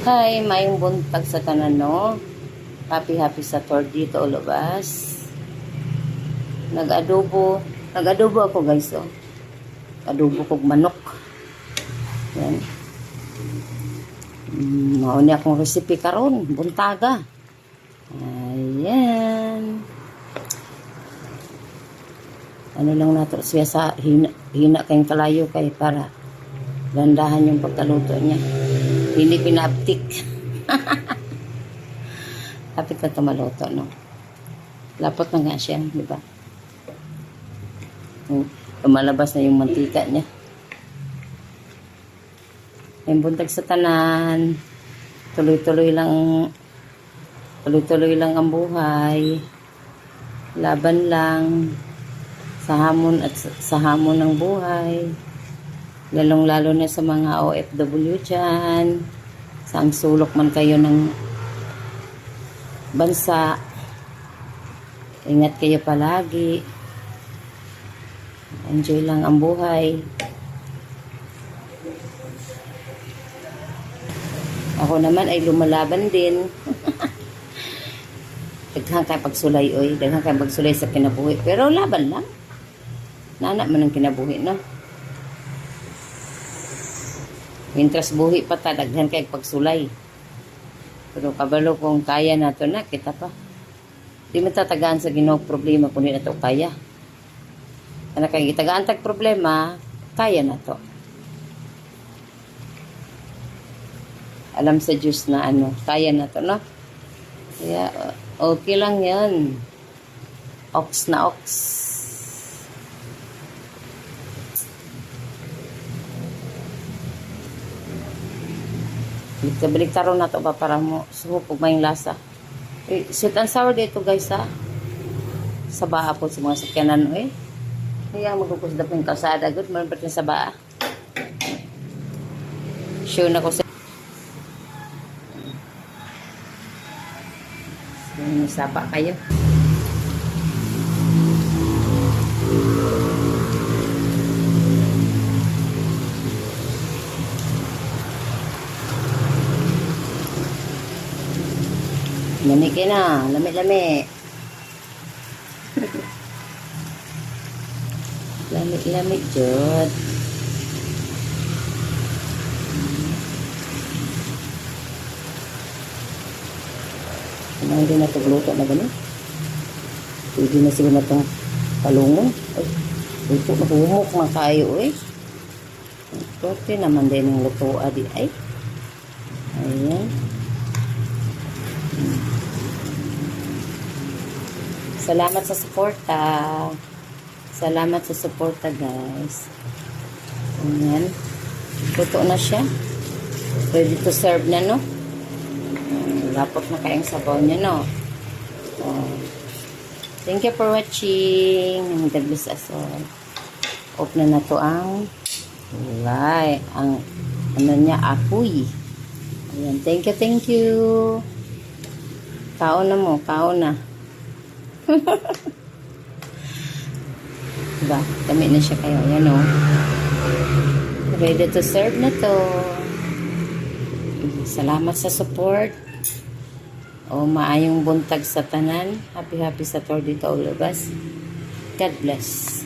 Hi, mayong buntag sa tanan, no? Happy sa dito ulubas. Nag-adobo. Nag-adobo ako, guys, oh. Adobo kog manok. Yan. Mauni akong recipe karon, buntaga. Ayan. Ano lang nato siya sa hina kayong kalayo kay para gandahan yung pagkaluto niya. Hindi pinaptik. Kapit na tumaluto, no? Lapot na nga siya, di ba? Lumalabas na yung mantika niya. Yung buntag sa tanan, tuloy-tuloy lang ang buhay. Laban lang sa hamon ng buhay. Lalong-lalo na sa mga OFW dyan. Saang sulok man kayo ng bansa. Ingat kayo palagi. Enjoy lang ang buhay. Ako naman ay lumalaban din. Daghang kay pagsulay, oy. Daghang kay pagsulay sa kinabuhi. Pero laban lang. Nana man ang kinabuhi, no? Mintras buhi pa ta, daghan kay pagsulay. Pero kabalo kung kaya nato na, kita pa. Di man tatagaan sa Ginoo problema kung di nato kaya. Kana kay gitagaan tag problema, kaya nato. Alam sa Diyos na ano, kaya nato, no? Kaya okay lang 'yan. Ox na ox. Balik taron na to ba para mo sumupog may lasa. Sweet and sour dito, guys, ha. Sa baa po sa mga sakyanan, eh. Kaya magkukusda po yung kalsada. Good morning pa sa baa. Sure na ko sa sapa kayo. Lamig na, lami-lami. Lamig-lamig jud. Hindi na ito gluto na gano'n. Pwede na siguro na itong palungon. Ay, ito mahumok mga kayo, eh. Pwede naman din yung luto adi. Ay. Ayan. Salamat sa suporta. Salamat sa suporta, guys. Ayan. Luto na siya. Ready to serve na, no? Lapot na kayang sabaw niya, no? Thank you for watching. God bless us all. Off na to ang light. Ang ano niya, apoy. Ayan. Thank you. Kaon na mo. Kaon na. Diba? Kami na siya kayo. Yan, o. Ready to serve na to. Salamat sa support. O, maayong buntag sa tanan. Happy sa tour dito ulabas. God bless.